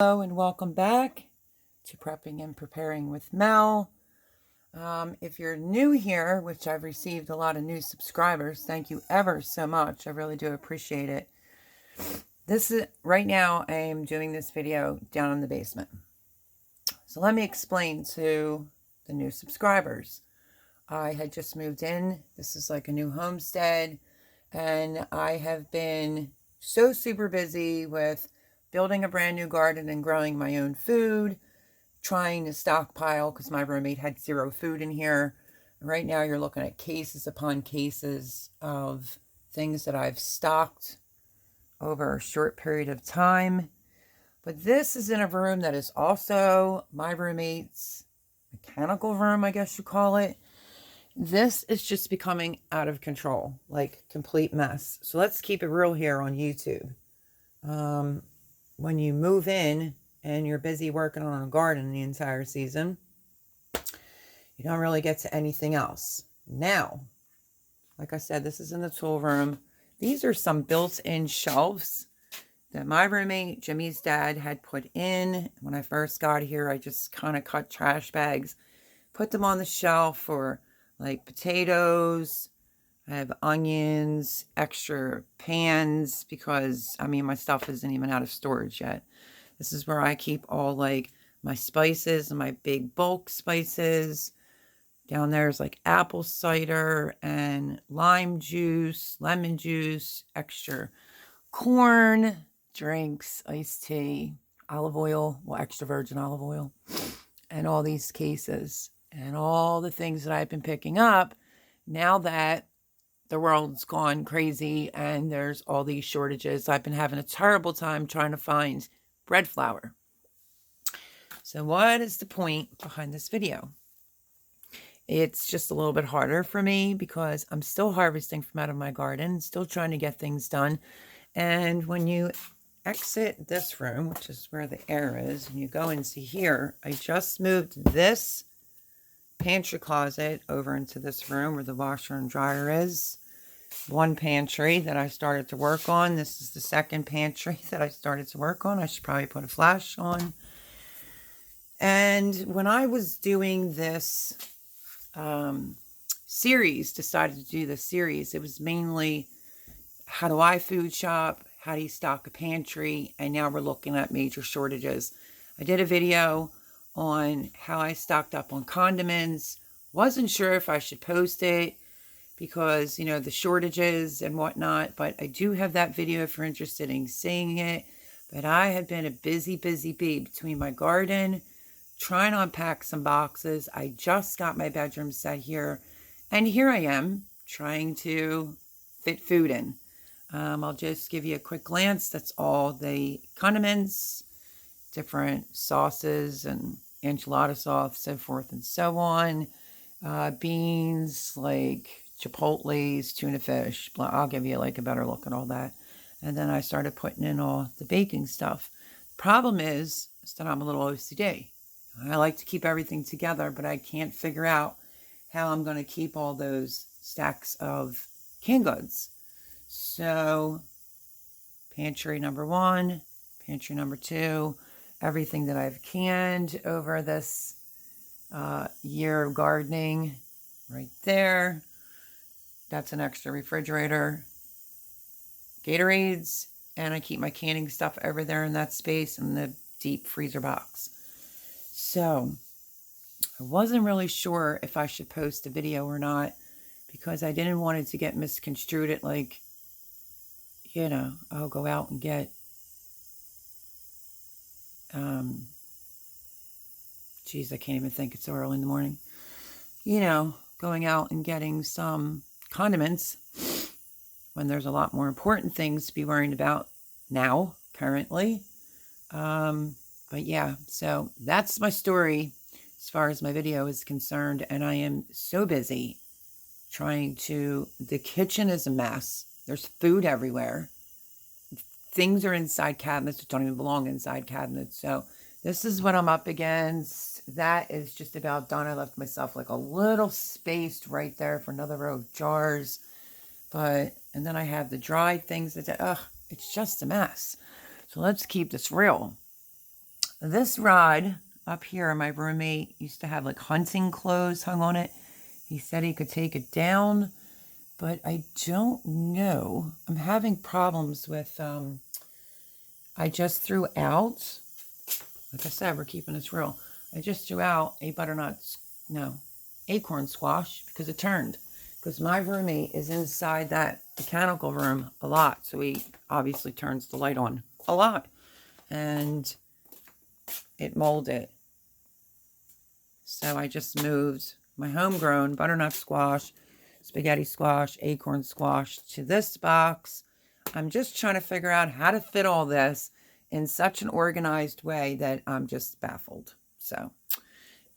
Hello and welcome back to Prepping and Preparing with Mel. If you're new here, which I've received a lot of new subscribers, thank you ever so much. I really do appreciate it. Right now I am doing this video down in the basement. So let me explain to the new subscribers. I had just moved in. This is like a new homestead, and I have been so super busy with building a brand new garden and growing my own food, trying to stockpile because my roommate had zero food in here. Right now you're looking at cases upon cases of things that I've stocked over a short period of time. But this is in a room that is also my roommate's mechanical room, I guess you call it. This is just becoming out of control, like complete mess. So let's keep it real here on YouTube. When you move in and you're busy working on a garden the entire season, you don't really get to anything else. Now, like I said, this is in the tool room. These are some built-in shelves that my roommate, Jimmy's dad, had put in. When I first got here, I just kind of cut trash bags, put them on the shelf for like potatoes. I have onions, extra pans, because my stuff isn't even out of storage yet. This is where I keep all like my spices and my big bulk spices. Down there is like apple cider and lime juice, lemon juice, extra corn, drinks, iced tea, olive oil, well, extra virgin olive oil, and all these cases and all the things that I've been picking up now that the world's gone crazy and there's all these shortages. I've been having a terrible time trying to find bread flour. So what is the point behind this video? It's just a little bit harder for me because I'm still harvesting from out of my garden, still trying to get things done. And when you exit this room, which is where the air is, and you go and see here, I just moved this pantry closet over into this room where the washer and dryer is. One pantry that I started to work on. This is the second pantry that I started to work on. I should probably put a flash on. And when I was doing this series, decided to do this series, it was mainly how do I food shop, how do you stock a pantry, and now we're looking at major shortages. I did a video on how I stocked up on condiments. Wasn't sure if I should post it because, the shortages and whatnot, but I do have that video if you're interested in seeing it. But I have been a busy bee between my garden, trying to unpack some boxes. I just got my bedroom set here, and here I am trying to fit food in. I'll just give you a quick glance. That's all the condiments, different sauces and enchilada sauce, so forth and so on. Beans, like chipotles, tuna fish. I'll give you like a better look at all that. And then I started putting in all the baking stuff. Problem is that I'm a little OCD. I like to keep everything together, but I can't figure out how I'm going to keep all those stacks of canned goods. So pantry number 1, pantry number 2, everything that I've canned over this year of gardening right there. That's an extra refrigerator. Gatorades, and I keep my canning stuff over there in that space in the deep freezer box. So I wasn't really sure if I should post a video or not because I didn't want it to get misconstrued at like, I'll go out and get I can't even think, it's so early in the morning. Going out and getting some condiments when there's a lot more important things to be worrying about now, currently. But yeah, so that's my story as far as my video is concerned. And I am so busy the kitchen is a mess. There's food everywhere. Things are inside cabinets that don't even belong inside cabinets. So this is what I'm up against. That is just about done. I left myself like a little space right there for another row of jars. And then I have the dried things it's just a mess. So let's keep this real. This rod up here, my roommate used to have like hunting clothes hung on it. He said he could take it down, but I don't know. I'm having problems with, I just threw out, like I said, we're keeping this real. I just threw out a acorn squash because it turned. Because my roommate is inside that mechanical room a lot, so he obviously turns the light on a lot. And it molded. So I just moved my homegrown butternut squash, spaghetti squash, acorn squash to this box. I'm just trying to figure out how to fit all this in such an organized way that I'm just baffled. So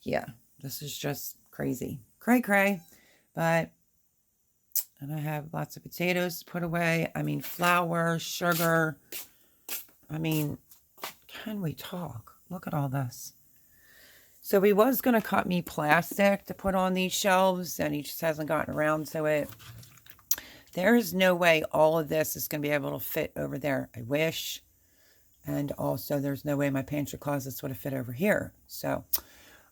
yeah, this is just crazy. Cray. But, and I have lots of potatoes to put away. I mean, flour, sugar. I mean, can we talk? Look at all this. So he was going to cut me plastic to put on these shelves, and he just hasn't gotten around to it. There is no way all of this is going to be able to fit over there. I wish. And also, there's no way my pantry closets would have fit over here. So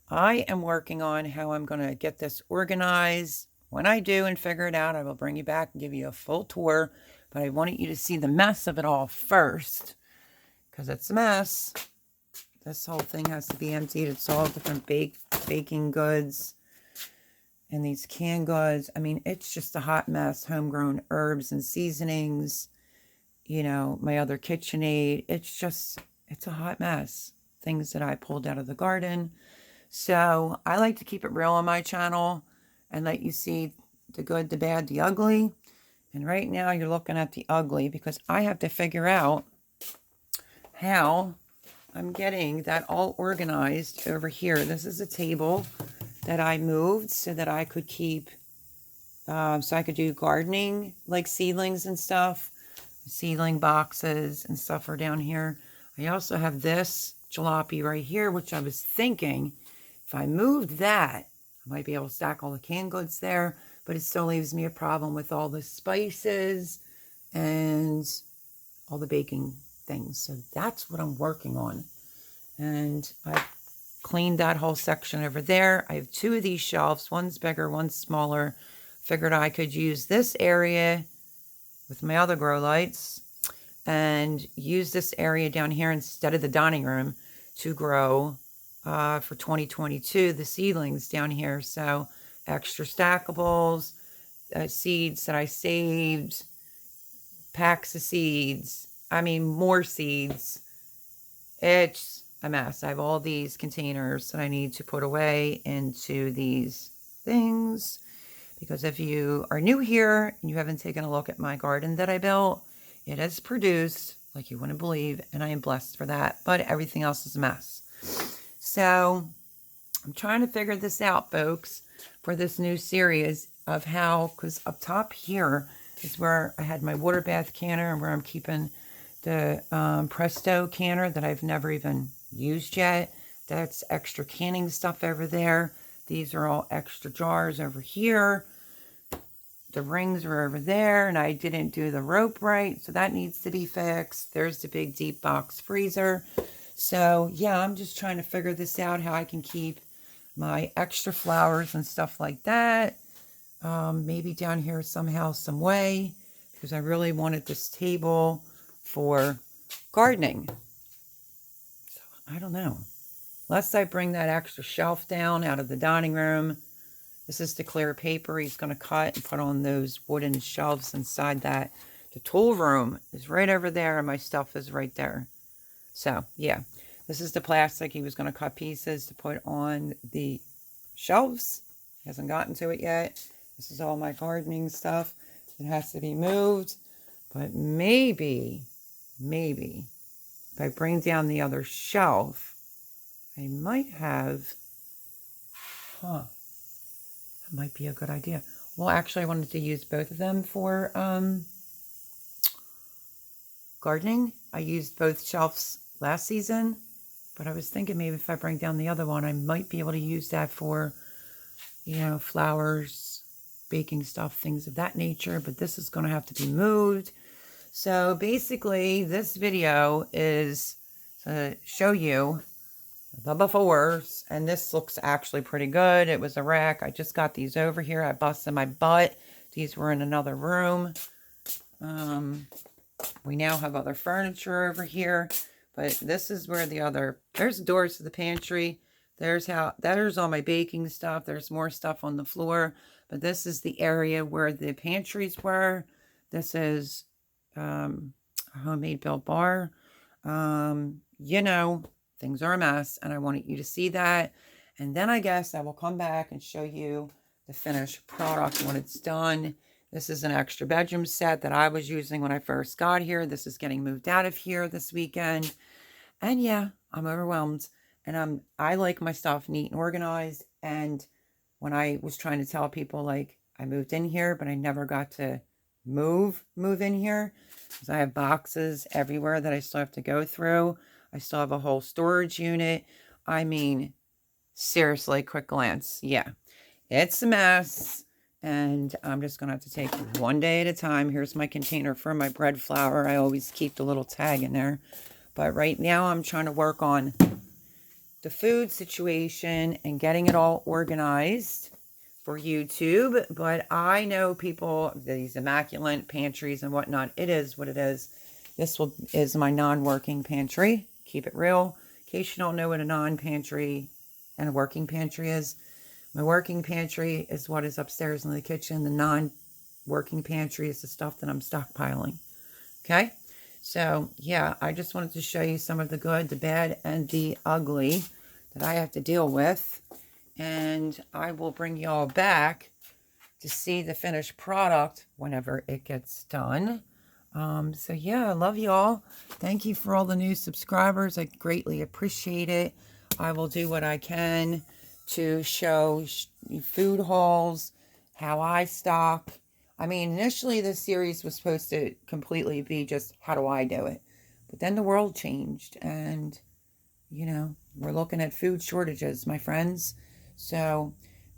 I am working on how I'm going to get this organized. When I do and figure it out, I will bring you back and give you a full tour. But I wanted you to see the mess of it all first, because it's a mess. This whole thing has to be emptied. It's all different baking goods and these canned goods. I mean, it's just a hot mess. Homegrown herbs and seasonings. You know, my other KitchenAid. It's a hot mess. Things that I pulled out of the garden. So I like to keep it real on my channel and let you see the good, the bad, the ugly. And right now you're looking at the ugly because I have to figure out how I'm getting that all organized over here. This is a table that I moved so that I could keep, so I could do gardening, like seedlings and stuff. Seedling boxes and stuff are down here. I also have this jalopy right here, which I was thinking if I moved that, I might be able to stack all the canned goods there, but it still leaves me a problem with all the spices and all the baking things. So that's what I'm working on. And I've cleaned that whole section over there. I have two of these shelves. One's bigger, one's smaller. Figured I could use this area with my other grow lights and use this area down here instead of the dining room to grow for 2022 the seedlings down here. So extra stackables, seeds that I saved, packs of seeds, I mean more seeds. It's a mess. I have all these containers that I need to put away into these things. Because if you are new here and you haven't taken a look at my garden that I built, it has produced like you wouldn't believe, and I am blessed for that. But everything else is a mess. So I'm trying to figure this out, folks, for this new series of how, because up top here is where I had my water bath canner and where I'm keeping the Presto canner that I've never even used yet. That's extra canning stuff over there. These are all extra jars over here. The rings are over there, and I didn't do the rope right, so that needs to be fixed. There's the big deep box freezer. So, yeah, I'm just trying to figure this out, how I can keep my extra flowers and stuff like that. Maybe down here somehow, some way, because I really wanted this table for gardening. So, I don't know. Unless I bring that extra shelf down out of the dining room. This is the clear paper he's going to cut and put on those wooden shelves inside that. The tool room is right over there, and my stuff is right there. So, yeah. This is the plastic he was going to cut pieces to put on the shelves. He hasn't gotten to it yet. This is all my gardening stuff. It has to be moved. But maybe, if I bring down the other shelf, I might have, that might be a good idea. Well, actually, I wanted to use both of them for gardening. I used both shelves last season, but I was thinking maybe if I bring down the other one, I might be able to use that for, you know, flowers, baking stuff, things of that nature. But this is going to have to be moved. So basically, this video is to show you the befores. And this looks actually pretty good. It was a rack. I just got these over here. I busted my butt. These were in another room. We now have other furniture over here. But this is where there's doors to the pantry. There's all my baking stuff. There's more stuff on the floor. But this is the area where the pantries were. This is a homemade built bar. You know, things are a mess, and I wanted you to see that. And then I guess I will come back and show you the finished product when it's done. This is an extra bedroom set that I was using when I first got here. This is getting moved out of here this weekend. And yeah, I'm overwhelmed. And I like my stuff neat and organized. And when I was trying to tell people, like, I moved in here, but I never got to move in here, because I have boxes everywhere that I still have to go through. I still have a whole storage unit. I mean, seriously, quick glance. Yeah, it's a mess. And I'm just going to have to take it one day at a time. Here's my container for my bread flour. I always keep the little tag in there. But right now I'm trying to work on the food situation and getting it all organized for YouTube. But I know people, these immaculate pantries and whatnot, it is what it is. This is my non-working pantry. Keep it real. In case you don't know what a non-pantry and a working pantry is. My working pantry is what is upstairs in the kitchen. The non-working pantry is the stuff that I'm stockpiling. Okay? So, yeah, I just wanted to show you some of the good, the bad, and the ugly that I have to deal with. And I will bring you all back to see the finished product whenever it gets done. So, yeah, I love you all. Thank you for all the new subscribers. I greatly appreciate it. I will do what I can to show food hauls, how I stock. I mean, initially this series was supposed to completely be just how do I do it. But then the world changed and, you know, we're looking at food shortages, my friends. So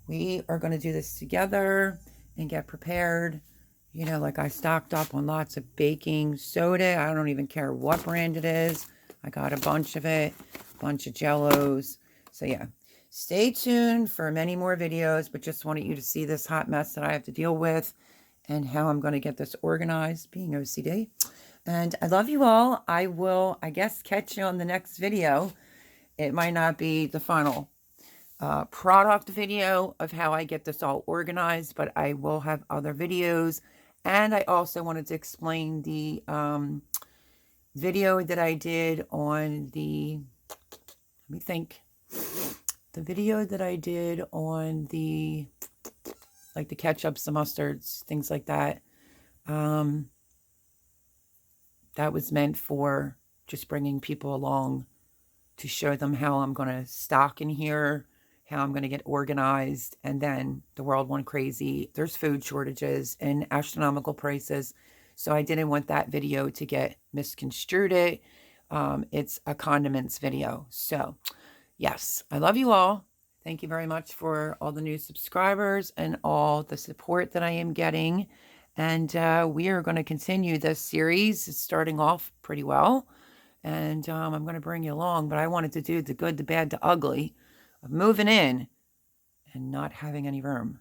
we are going to do this together and get prepared. You know, like I stocked up on lots of baking soda. I don't even care what brand it is. I got a bunch of it, a bunch of Jell-Os. So yeah. Stay tuned for many more videos, but just wanted you to see this hot mess that I have to deal with and how I'm going to get this organized, being OCD. And I love you all. I will, I guess, catch you on the next video. It might not be the final product video of how I get this all organized, but I will have other videos. And I also wanted to explain the video that I did on the, let me think. The video that I did on the, like the ketchups, the mustards, things like that, that was meant for just bringing people along to show them how I'm going to stock in here, how I'm going to get organized. And then the world went crazy. There's food shortages and astronomical prices. So I didn't want that video to get misconstrued. It's a condiments video. So yes, I love you all. Thank you very much for all the new subscribers and all the support that I am getting. And we are going to continue this series. It's starting off pretty well. And I'm going to bring you along. But I wanted to do the good, the bad, the ugly of moving in and not having any room.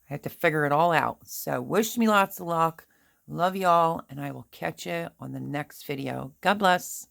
I had to figure it all out. So wish me lots of luck. Love y'all. And I will catch you on the next video. God bless.